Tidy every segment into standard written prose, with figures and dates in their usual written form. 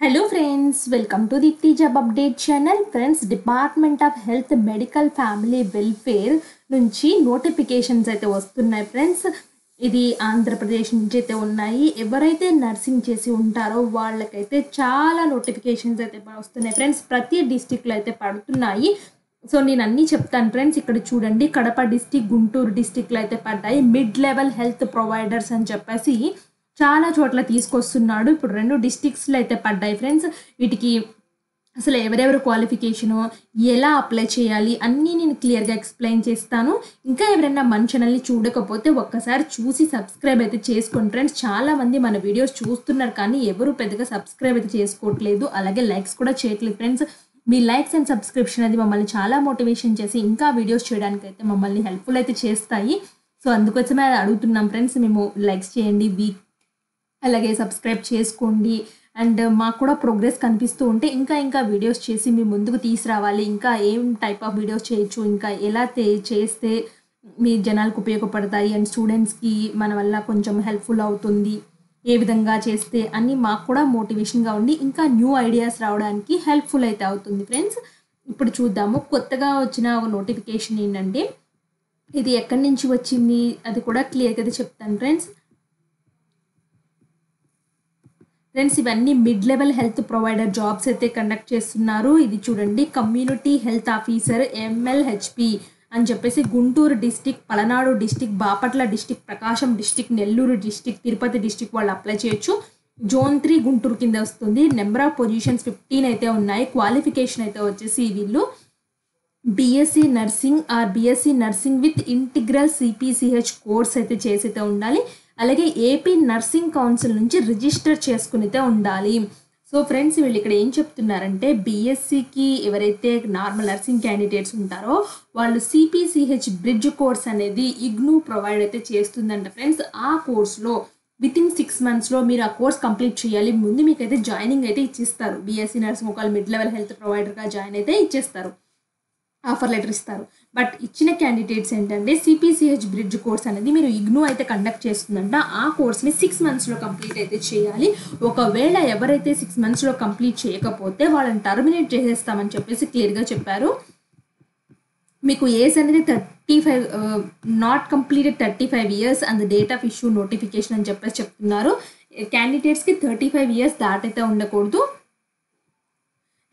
Hello friends, welcome to the Job Update channel. Friends, Department of Health Medical Family Welfare నుంచి notifications అయితే వస్తున్నాయి friends. ఇది ఆంధ్రప్రదేశ్ నుంచి అయితే ఉన్నాయి. ఎవరైతే నర్సింగ్ చేసి ఉంటారో వాళ్ళకైతే చాలా నోటిఫికేషన్స్ అయితే వస్తున్నాయి ఫ్రెండ్స్. ప్రతి డిస్ట్రిక్ట్లో అయితే పడుతున్నాయి. సో నేను అన్నీ చెప్తాను ఫ్రెండ్స్. ఇక్కడ చూడండి, కడప డిస్ట్రిక్ట్, గుంటూరు డిస్ట్రిక్ట్లో అయితే పడ్డాయి. మిడ్ లెవెల్ హెల్త్ ప్రొవైడర్స్ అని చెప్పేసి చాలా చోట్ల తీసుకొస్తున్నాడు. ఇప్పుడు 2 డిస్ట్రిక్ట్స్లో అయితే పడ్డాయి ఫ్రెండ్స్. వీటికి అసలు ఎవరెవరు క్వాలిఫికేషను, ఎలా అప్లై చేయాలి అన్నీ నేను క్లియర్గా ఎక్స్ప్లెయిన్ చేస్తాను. ఇంకా ఎవరైనా మన ఛానల్ని చూడకపోతే ఒక్కసారి చూసి సబ్స్క్రైబ్ అయితే చేసుకోండి ఫ్రెండ్స్. చాలామంది మన వీడియోస్ చూస్తున్నారు కానీ ఎవరు పెద్దగా సబ్స్క్రైబ్ అయితే చేసుకోవట్లేదు, అలాగే లైక్స్ కూడా చేయట్లేదు friends. Me likes and subscription అది మమ్మల్ని చాలా మోటివేషన్ చేసి ఇంకా వీడియోస్ చేయడానికి అయితే మమ్మల్ని హెల్ప్ఫుల్ అయితే చేస్తాయి. సో అందుకోసమే అది అడుగుతున్నాం ఫ్రెండ్స్. మేము లైక్స్ చేయండి, అలాగే సబ్స్క్రైబ్ చేసుకోండి. అండ్ మాకు కూడా ప్రోగ్రెస్ కనిపిస్తూ ఉంటే ఇంకా వీడియోస్ చేసి మీ ముందుకు తీసుకురావాలి. ఇంకా ఏం టైప్ ఆఫ్ వీడియోస్ చేయొచ్చు, ఇంకా ఎలా చేస్తే మీ జనాలకు ఉపయోగపడతాయి అండ్ స్టూడెంట్స్కి మన వల్ల కొంచెం హెల్ప్ఫుల్ అవుతుంది, ఏ విధంగా చేస్తే అని మాకు కూడా మోటివేషన్గా ఉండి ఇంకా న్యూ ఐడియాస్ రావడానికి హెల్ప్ఫుల్ అయితే అవుతుంది ఫ్రెండ్స్. ఇప్పుడు చూద్దాము. కొత్తగా వచ్చిన ఒక నోటిఫికేషన్ ఏంటంటే, ఇది ఎక్కడి నుంచి వచ్చింది అది కూడా క్లియర్గా అయితే చెప్తాను ఫ్రెండ్స్. ఇవన్నీ mid level health provider jobs అయితే కండక్ట్ చేస్తున్నారు. ఇది చూడండి, కమ్యూనిటీ హెల్త్ ఆఫీసర్ MLHP అని చెప్పేసి Guntur district, Palnadu district, Bapatla district, Prakasam district, Nellore district, Tirupati district వాళ్ళు అప్లై చేయొచ్చు. జోన్ 3 గుంటూరు కింద వస్తుంది. నెంబర్ ఆఫ్ పొజిషన్స్ 15 అయితే ఉన్నాయి. క్వాలిఫికేషన్ అయితే వచ్చేసి వీళ్ళు BSc nursing or BSc nursing with integral CPCH course అయితే చేసి అయితే ఉండాలి. అలాగే ఏపీ నర్సింగ్ కౌన్సిల్ నుంచి రిజిస్టర్ చేసుకునితే ఉండాలి. సో ఫ్రెండ్స్, వీళ్ళు ఇక్కడ ఏం చెప్తున్నారంటే, BScకి ఎవరైతే నార్మల్ నర్సింగ్ క్యాండిడేట్స్ ఉంటారో వాళ్ళు CPCH బ్రిడ్జ్ కోర్స్ అనేది IGNOU ప్రొవైడ్ అయితే చేస్తుందంట ఫ్రెండ్స్. ఆ కోర్స్లో వితిన్ 6 monthsలో మీరు ఆ కోర్స్ కంప్లీట్ చేయాలి. ముందు మీకైతే జాయినింగ్ అయితే ఇచ్చిస్తారు. BSc నర్సింగ్ ఒకవేళ మిడ్ లెవెల్ హెల్త్ ప్రొవైడర్గా జాయిన్ అయితే ఇచ్చేస్తారు, ఆఫర్ లెటర్ ఇస్తారు. బట్ ఇచ్చిన క్యాండిడేట్స్ ఏంటంటే, CPCH బ్రిడ్జ్ కోర్స్ అనేది మీరు IGNOU అయితే కండక్ట్ చేస్తుందంట. ఆ కోర్స్ని 6 monthsలో కంప్లీట్ అయితే చేయాలి. ఒకవేళ ఎవరైతే 6 monthsలో కంప్లీట్ చేయకపోతే వాళ్ళని టర్మినేట్ చేసేస్తామని చెప్పేసి క్లియర్గా చెప్పారు. మీకు ఏజ్ అనేది 35 not completed 35 years and date of issue notification అని చెప్పేసి చెప్తున్నారు. క్యాండిడేట్స్కి 35 years దాటైతే ఉండకూడదు.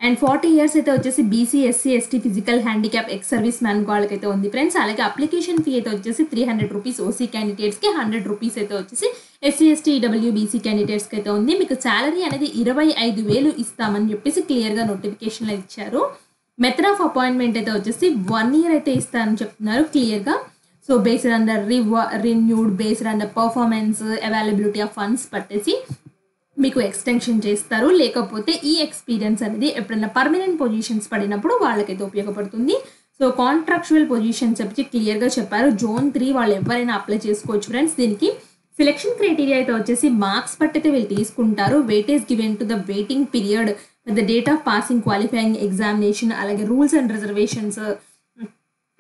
అండ్ 40 years అయితే వచ్చేసి BC SC ST physical handicap ex service man వాళ్ళకైతే ఉంది ఫ్రెండ్స్. అలాగే అప్లికేషన్ ఫీ అయితే వచ్చేసి 300 rupees OC క్యాండిడేట్స్కి, 100 rupees అయితే వచ్చేసి SC ST EW BC క్యాండిడేట్స్కి అయితే ఉంది. మీకు శాలరీ అనేది 25,000 ఇస్తామని చెప్పేసి క్లియర్గా నోటిఫికేషన్లో ఇచ్చారు. మెథడ్ ఆఫ్ అపాయింట్మెంట్ అయితే వచ్చేసి 1 year అయితే ఇస్తారని చెప్తున్నారు క్లియర్గా. So based on the renewed, based on the performance, availability of funds పట్టేసి మీకు ఎక్స్టెన్షన్ చేస్తారు. లేకపోతే ఈ ఎక్స్పీరియన్స్ అనేది ఎప్పుడైనా పర్మనెంట్ పొజిషన్స్ పడినప్పుడు వాళ్ళకైతే ఉపయోగపడుతుంది. సో కాంట్రాక్చువల్ పొజిషన్స్ వచ్చి క్లియర్గా చెప్పారు. జోన్ 3 వాళ్ళు ఎవరైనా అప్లై చేసుకోవచ్చు ఫ్రెండ్స్. దీనికి సెలెక్షన్ క్రైటీరియా అయితే వచ్చేసి మార్క్స్ బట్టి అయితే వీళ్ళు తీసుకుంటారు. Weightage given to the waiting period, the date of passing qualifying examination, అలాగే rules and reservations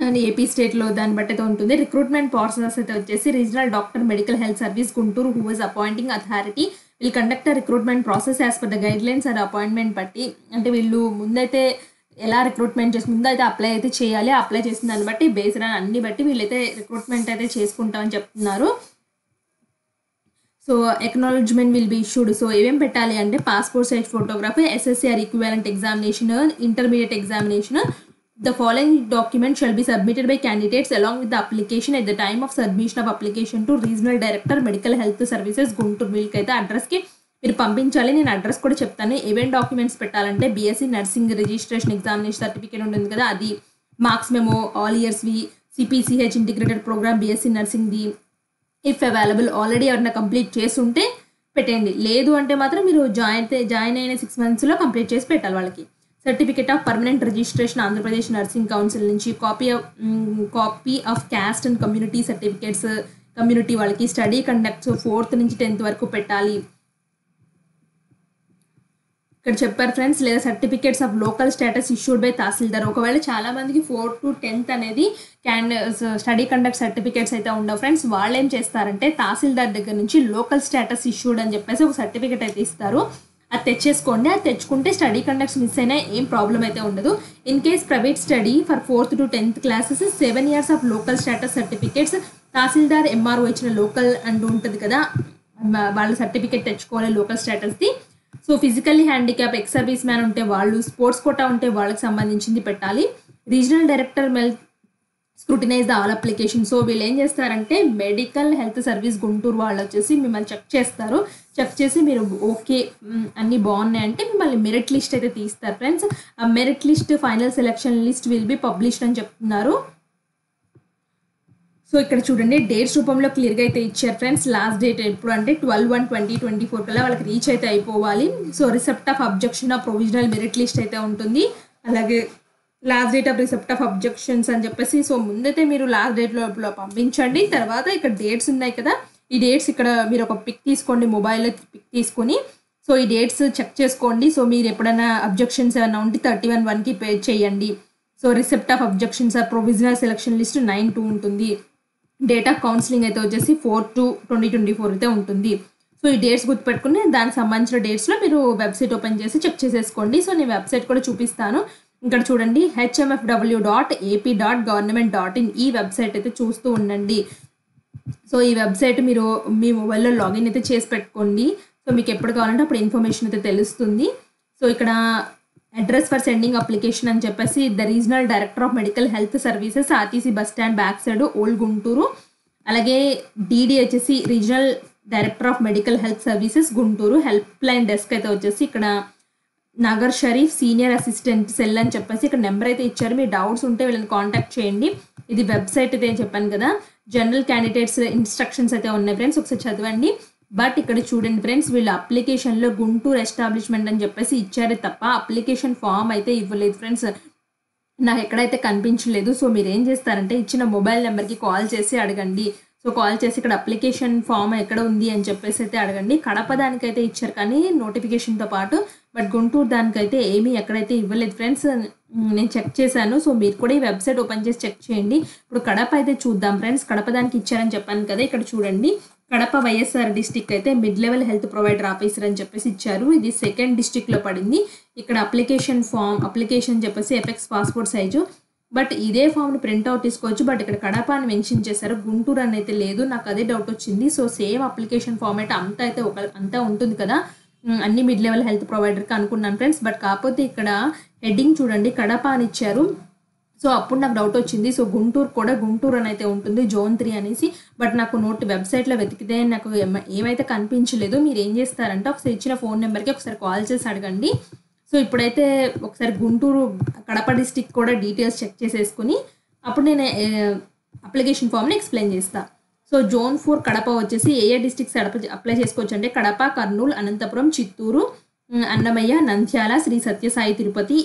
and AP స్టేట్లో దాన్ని బట్టి అయితే ఉంటుంది. రిక్రూట్మెంట్ ప్రాసెస్ అయితే వచ్చేసి regional doctor medical health service Guntur who is appointing authority will conduct recruitment process as per the guidelines and appointment బట్టి. అంటే వీళ్ళు ముందైతే ఎలా రిక్రూట్మెంట్ చేసి ముందైతే అప్లై అయితే చేయాలి. అప్లై చేసిన దాన్ని బట్టి బేస్డ్ అని అన్ని బట్టి వీళ్ళైతే రిక్రూట్మెంట్ అయితే చేసుకుంటామని చెప్తున్నారు. So acknowledgement will be issued. So ఏమేమి పెట్టాలి అంటే, passport size photography, SSCR equivalent examination, intermediate examination. The following document shall be submitted by candidates along with the application at the time of submission of application to Regional Director Medical Health Services Guntur. వీళ్ళకైతే అడ్రస్కి మీరు పంపించాలి. నేను address కూడా చెప్తాను. ఏమేమి documents పెట్టాలంటే, BSc nursing registration examination certificate ఉంటుంది కదా, అది, మార్క్స్ మెమో, ఆల్ ఇయర్స్వి, CPCH ఇంటిగ్రేటెడ్ ప్రోగ్రామ్ BSc నర్సింగ్ది ఇఫ్ అవైలబుల్. ఆల్రెడీ ఎవరైనా కంప్లీట్ చేస్తుంటే పెట్టండి, లేదు అంటే మాత్రం మీరు జాయిన్ అయిన 6 monthsలో కంప్లీట్ చేసి పెట్టాలి వాళ్ళకి. Certificate of permanent registration Andhra Pradesh nursing council నుంచి, copy of caste and community certificates, community వాళ్ళకి స్టడీ కండక్ట్స్ 4th నుంచి 10th వరకు పెట్టాలి. ఇక్కడ చెప్పారు ఫ్రెండ్స్. లేదా certificates of local status issued by tahsildar. ఒకవేళ చాలా మందికి 4th to 10th అనేది స్టడీ కండక్ట్ సర్టిఫికేట్స్ అయితే ఉండవు ఫ్రెండ్స్. వాళ్ళు ఏం చేస్తారంటే, తహసీల్దార్ దగ్గర నుంచి లోకల్ స్టేటస్ ఇష్యూడ్ అని చెప్పేసి ఒక సర్టిఫికేట్ అయితే ఇస్తారు. అది తెచ్చేసుకోండి. అది తెచ్చుకుంటే స్టడీ కండక్ట్స్ మిస్ అయినా ఏం ప్రాబ్లం అయితే ఉండదు. In case private study for 4th to 10th classes 7 years of local status certificates, tahsildar MRO ఇచ్చిన లోకల్ అంటూ ఉంటుంది కదా, వాళ్ళ సర్టిఫికేట్ తెచ్చుకోవాలి లోకల్ స్టేటస్ది. So physically handicap, ex service man ఉంటే వాళ్ళు, స్పోర్ట్స్ కోటా ఉంటే వాళ్ళకి సంబంధించింది పెట్టాలి. Regional director scrutinize the all application. So వీళ్ళు ఏం చేస్తారంటే మెడికల్ హెల్త్ సర్వీస్ గుంటూరు వాళ్ళు వచ్చేసి మిమ్మల్ని చెక్ చేస్తారు. చెక్ చేసి మీరు ఓకే అన్నీ బాగున్నాయి అంటే మిమ్మల్ని మెరిట్ లిస్ట్ అయితే తీస్తారు ఫ్రెండ్స్. ఆ merit list final selection list will be published అని చెప్తున్నారు. సో ఇక్కడ చూడండి డేట్స్ రూపంలో క్లియర్గా అయితే ఇచ్చారు ఫ్రెండ్స్. లాస్ట్ డేట్ ఎప్పుడు అంటే 12/1/2024 కల్లా వాళ్ళకి రీచ్ అయితే అయిపోవాలి. So receipt of objection of provisional merit list అయితే ఉంటుంది. అలాగే last date of receipt of objections అని చెప్పేసి, సో ముందైతే మీరు లాస్ట్ డేట్ లోపల పంపించండి. తర్వాత ఇక్కడ డేట్స్ ఉన్నాయి కదా, ఈ డేట్స్ ఇక్కడ మీరు ఒక పిక్ తీసుకోండి, మొబైల్లో పిక్ తీసుకొని సో ఈ డేట్స్ చెక్ చేసుకోండి. సో మీరు ఎప్పుడైనా అబ్జెక్షన్స్ ఏమైనా ఉంటే 31/1కి పే చేయండి. So receipt of objections or provisional selection list 9/2 ఉంటుంది. డేట్ ఆఫ్ కౌన్సిలింగ్ అయితే వచ్చేసి 4/2/2024 అయితే ఉంటుంది. సో ఈ డేట్స్ గుర్తుపెట్టుకుని దానికి సంబంధించిన డేట్స్లో మీరు వెబ్సైట్ ఓపెన్ చేసి చెక్ చేసేసుకోండి. సో నేను వెబ్సైట్ కూడా చూపిస్తాను. ఇక్కడ చూడండి hmfw.ap.government.in ఈ వెబ్సైట్ అయితే చూస్తూ ఉండండి. సో ఈ వెబ్సైట్ మీరు మీ మొబైల్లో లాగిన్ అయితే చేసి పెట్టుకోండి. సో మీకు ఎప్పుడు కావాలంటే అప్పుడు ఇన్ఫర్మేషన్ అయితే తెలుస్తుంది. సో ఇక్కడ అడ్రస్ ఫర్ సెండింగ్ అప్లికేషన్ అని చెప్పేసి the regional director of medical health services, RTC bus stand back side, old Guntur. అలాగే డీడీ వచ్చేసి regional director of medical health services Guntur. Help line desk అయితే వచ్చేసి ఇక్కడ Nagar Sharif senior assistant cell అని చెప్పేసి ఇక్కడ నెంబర్ అయితే ఇచ్చారు. మీ డౌట్స్ ఉంటే వీళ్ళని కాంటాక్ట్ చేయండి. ఇది వెబ్సైట్ అయితే చెప్పాను కదా. జనరల్ క్యాండిడేట్స్ ఇన్స్ట్రక్షన్స్ అయితే ఉన్నాయి ఫ్రెండ్స్, ఒకసారి చదవండి. బట్ ఇక్కడ చూడండి ఫ్రెండ్స్, వీళ్ళ అప్లికేషన్లో గుంటూరు ఎస్టాబ్లిష్మెంట్ అని చెప్పేసి ఇచ్చారే తప్ప అప్లికేషన్ ఫామ్ అయితే ఇవ్వలేదు ఫ్రెండ్స్. నాకు ఎక్కడైతే కనిపించలేదు. సో మీరు ఏం చేస్తారంటే ఇచ్చిన మొబైల్ నెంబర్కి కాల్ చేసి అడగండి. సో కాల్ చేసి ఇక్కడ అప్లికేషన్ ఫామ్ ఎక్కడ ఉంది అని చెప్పేసి అయితే అడగండి. కడప దానికైతే ఇచ్చారు కానీ నోటిఫికేషన్తో పాటు, బట్ గుంటూరు దానికైతే ఏమీ ఎక్కడైతే ఇవ్వలేదు ఫ్రెండ్స్. నేను చెక్ చేశాను. సో మీరు కూడా ఈ వెబ్సైట్ ఓపెన్ చేసి చెక్ చేయండి. ఇప్పుడు కడప అయితే చూద్దాం ఫ్రెండ్స్. కడప దానికి ఇచ్చారని చెప్పాను కదా, ఇక్కడ చూడండి కడప వైఎస్ఆర్ డిస్టిక్ అయితే mid level health provider officer అని చెప్పేసి ఇచ్చారు. ఇది 2nd డిస్టిక్లో పడింది. ఇక్కడ అప్లికేషన్ చెప్పేసి ఎఫెక్స్ పాస్పోర్ట్ సైజు. బట్ ఇదే ఫామ్ని ప్రింట్అవుట్ తీసుకోవచ్చు. బట్ ఇక్కడ కడప అని మెన్షన్ చేశారు, గుంటూరు అని అయితే లేదు. నాకు అదే డౌట్ వచ్చింది. సో సేమ్ అప్లికేషన్ ఫార్మేట్ అంతా ఉంటుంది కదా అన్ని మిడ్ లెవెల్ హెల్త్ ప్రొవైడర్కి అనుకున్నాను ఫ్రెండ్స్. బట్ కాకపోతే ఇక్కడ హెడ్డింగ్ చూడండి కడప అని ఇచ్చారు. సో అప్పుడు నాకు డౌట్ వచ్చింది. సో గుంటూరు అని అయితే ఉంటుంది, Zone 3 అనేసి. బట్ నాకు వెబ్సైట్లో వెతికితే నాకు ఏమైతే కనిపించలేదు. మీరు ఏం చేస్తారంటే ఒకసారి ఇచ్చిన ఫోన్ నెంబర్కి ఒకసారి కాల్ చేసి అడగండి. సో ఇప్పుడైతే ఒకసారి గుంటూరు కడప డిస్టిక్ కూడా డీటెయిల్స్ చెక్ చేసేసుకుని అప్పుడు నేను అప్లికేషన్ ఫామ్ని ఎక్స్ప్లెయిన్ చేస్తాను. సో Zone 4 కడప వచ్చేసి ఏ డిస్టిక్స్ అప్లై చేసుకోవచ్చు అంటే కడప, కర్నూలు, అనంతపురం, చిత్తూరు, అన్నమయ్య, నంద్యాల, శ్రీ సత్యసాయి తిరుపతి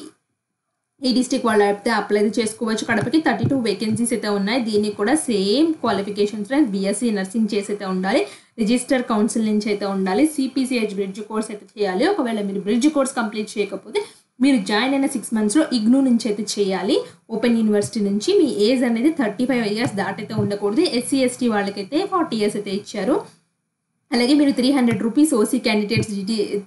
ఈ డిస్టిక్ వాళ్ళు అయితే అప్లై చేసుకోవచ్చు. కడపకి 32 వేకెన్సీస్ అయితే ఉన్నాయి. దీనికి కూడా same qualifications friends, BSc nursing చేసి అయితే ఉండాలి, రిజిస్టర్ కౌన్సిల్ నుంచి అయితే ఉండాలి, CPCH బ్రిడ్జ్ కోర్స్ అయితే చేయాలి. ఒకవేళ మీరు బ్రిడ్జ్ కోర్స్ కంప్లీట్ చేయకపోతే మీరు జాయిన్ అయిన 6 monthsలో ఇగ్నూ నుంచి అయితే చేయాలి, ఓపెన్ యూనివర్సిటీ నుంచి. మీ ఏజ్ అనేది 35 years దాటైతే ఉండకూడదు. SC ST వాళ్ళకైతే 40 years అయితే ఇచ్చారు. అలాగే మీరు 300 rupees ఓసీ క్యాండిడేట్స్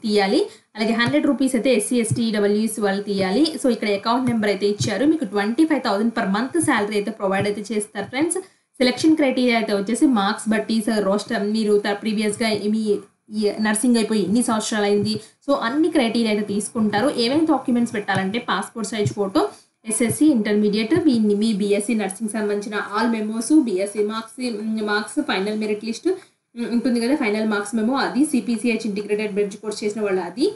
తీయాలి. అలాగే 100 rupees అయితే SC ST EWS వాళ్ళు తీయాలి. సో ఇక్కడ అకౌంట్ నెంబర్ అయితే ఇచ్చారు. మీకు 25,000 per month శాలరీ అయితే ప్రొవైడ్ అయితే చేస్తారు ఫ్రెండ్స్. సెలక్షన్ క్రైటీరియా అయితే వచ్చేసి మార్క్స్ బట్టి రోస్టర్, మీరు ప్రీవియస్గా మీ నర్సింగ్ అయిపోయి ఎన్ని సంవత్సరాలు అయింది, సో అన్ని క్రైటీరియా అయితే తీసుకుంటారు. ఏమేమి డాక్యుమెంట్స్ పెట్టాలంటే passport size photo, SSC intermediate, మీ బీఎస్సీ నర్సింగ్ సంబంధించిన all memos, BSc marks, final merit list ఉంటుంది కదా, ఫైనల్ మార్క్స్ మెమో అది, CPCH ఇంటిగ్రేటెడ్ బ్రిడ్జ్ కోర్స్ చేసిన వాళ్ళు అది,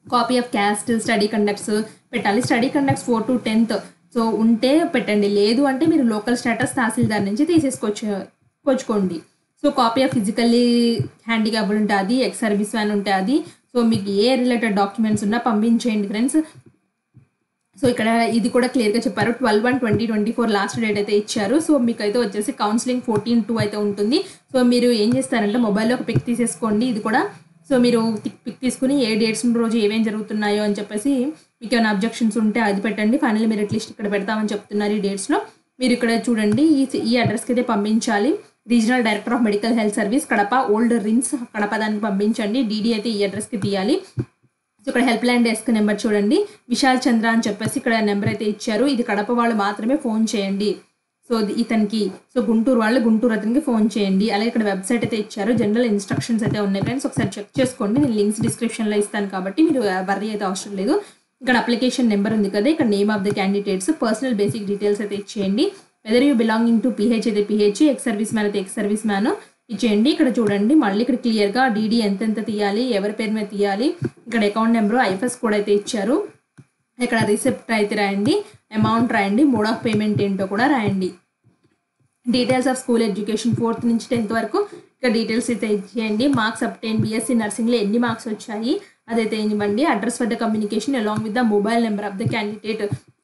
copy of caste, study conducts పెట్టాలి. Study conducts 4 to 10th so ఉంటే పెట్టండి, లేదు అంటే మీరు లోకల్ స్టేటస్ తహసీల్దార్ నుంచి తీసేసుకోండి. So copy of physically handicapped ఉంటే అది, ఎక్స్ సర్వీస్ మ్యాన్ ఉంటే అది. సో మీకు ఏ రిలేటెడ్ డాక్యుమెంట్స్ ఉన్నా పంపించేయండి ఫ్రెండ్స్. సో ఇక్కడ ఇది కూడా క్లియర్గా చెప్పారు, 12/1/2024 లాస్ట్ డేట్ అయితే ఇచ్చారు. సో మీకు అయితే వచ్చేసి కౌన్సిలింగ్ 14/2 అయితే ఉంటుంది. సో మీరు ఏం చేస్తారంటే మొబైల్లో ఒక పిక్ తీసేసుకోండి. ఇది కూడా సో మీరు పిక్ తీసుకుని ఏ డేట్స్ రోజు ఏమేమి జరుగుతున్నాయో అని చెప్పేసి మీకు ఏమైనా అబ్జెక్షన్స్ ఉంటే అది పెట్టండి. ఫైనల్ మెరిట్ లిస్ట్ ఇక్కడ పెడతామని చెప్తున్నారు ఈ డేట్స్లో. మీరు ఇక్కడ చూడండి ఈ అడ్రస్కి అయితే పంపించాలి. Regional director of medical health service Kadapa, old rinse Kadapa దానికి పంపించండి. DD అయితే ఈ అడ్రస్కి తీయాలి. సో ఇక్కడ హెల్ప్ లైన్ డెస్క్ నెంబర్ చూడండి, విశాల్ చంద్ర అని చెప్పేసి ఇక్కడ నెంబర్ అయితే ఇచ్చారు. ఇది కడప వాళ్ళు మాత్రమే ఫోన్ చేయండి. సో ఇతనికి గుంటూరు వాళ్ళు గుంటూరు అతనికి ఫోన్ చేయండి. అలాగే ఇక్కడ వెబ్సైట్ అయితే ఇచ్చారు, జనరల్ ఇన్స్ట్రక్షన్స్ అయితే ఉన్నాయి ఫ్రెండ్స్, ఒకసారి చెక్ చేసుకోండి. నేను లింక్స్ డిస్క్రిప్షన్లో ఇస్తాను కాబట్టి మీరు వర్రీ అయితే అవసరం లేదు. ఇక్కడ అప్లికేషన్ నెంబర్ ఉంది కదా, ఇక్కడ name of the candidates, personal basic details అయితే ఇచ్చేయండి. Whether you belonging to pH అయితే పిహెచ్, ఎక్స్ సర్వీస్ మ్యాన్ అయితే ఎక్స్ సర్వీస్ మ్యాన్ ఇచ్చేయండి. ఇక్కడ చూడండి మళ్ళీ ఇక్కడ క్లియర్గా డీడీ ఎంతెంత తీయాలి, ఎవరి పేరు మీద తీయాలి, ఇక్కడ అకౌంట్ నెంబరు, ఐఎఫ్ఎస్ కోడ్ అయితే ఇచ్చారు. ఇక్కడ రిసిప్ట్ అయితే రాయండి, అమౌంట్ రాయండి, మోడ్ ఆఫ్ పేమెంట్ ఏంటో కూడా రాయండి. Details of school education 4th నుంచి 10th వరకు ఇక్కడ డీటెయిల్స్ అయితే ఇచ్చేయండి. మార్క్స్ అప్టైన్ బీఎస్సీ నర్సింగ్లో ఎన్ని మార్క్స్ వచ్చాయి అదైతే ఇవ్వండి. Address for the communication along with the mobile number of the candidate.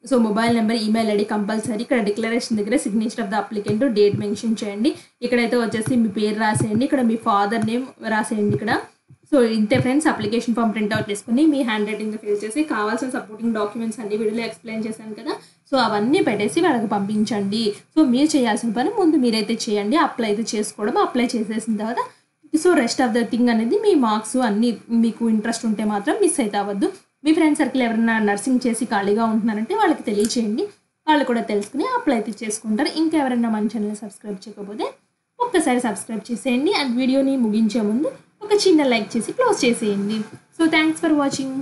So mobile number, email ID compulsory. ఇక్కడ డిక్లరేషన్ దగ్గర signature of the applicant, date mention చేయండి. ఇక్కడైతే వచ్చేసి మీ పేరు రాసేయండి, ఇక్కడ మీ ఫాదర్ నేమ్ రాసేయండి ఇక్కడ. సో ఇంతే ఫ్రెండ్స్, అప్లికేషన్ ఫామ్ ప్రింట్అవుట్ చేసుకుని మీ హ్యాండ్ రైటింగ్తో ఫిల్ చేసి కావాల్సిన సపోర్టింగ్ డాక్యుమెంట్స్ అన్ని వీడియోలో ఎక్స్ప్లెయిన్ చేశాను కదా, సో అవన్నీ పెట్టేసి వాళ్ళకి పంపించండి. సో మీరు చేయాల్సిన పని ముందు మీరైతే చేయండి, అప్లై అయితే చేసుకోవడం. అప్లై చేసేసిన తర్వాత so rest of the thing అనేది మీ మార్క్స్ అన్నీ మీకు ఇంట్రెస్ట్ ఉంటే మాత్రం మిస్ అయితే అవ్వద్దు. మీ ఫ్రెండ్ సర్కిల్ ఎవరైనా నర్సింగ్ చేసి ఖాళీగా ఉంటున్నారంటే వాళ్ళకి తెలియచేయండి, వాళ్ళు కూడా తెలుసుకుని అప్లై అయితే చేసుకుంటారు. ఇంకా ఎవరైనా మన ఛానల్ని సబ్స్క్రైబ్ చేయకపోతే ఒక్కసారి సబ్స్క్రైబ్ చేసేయండి. అండ్ వీడియోని ముగించే ముందు ఒక చిన్న లైక్ చేసి క్లోజ్ చేసేయండి. So thanks for watching.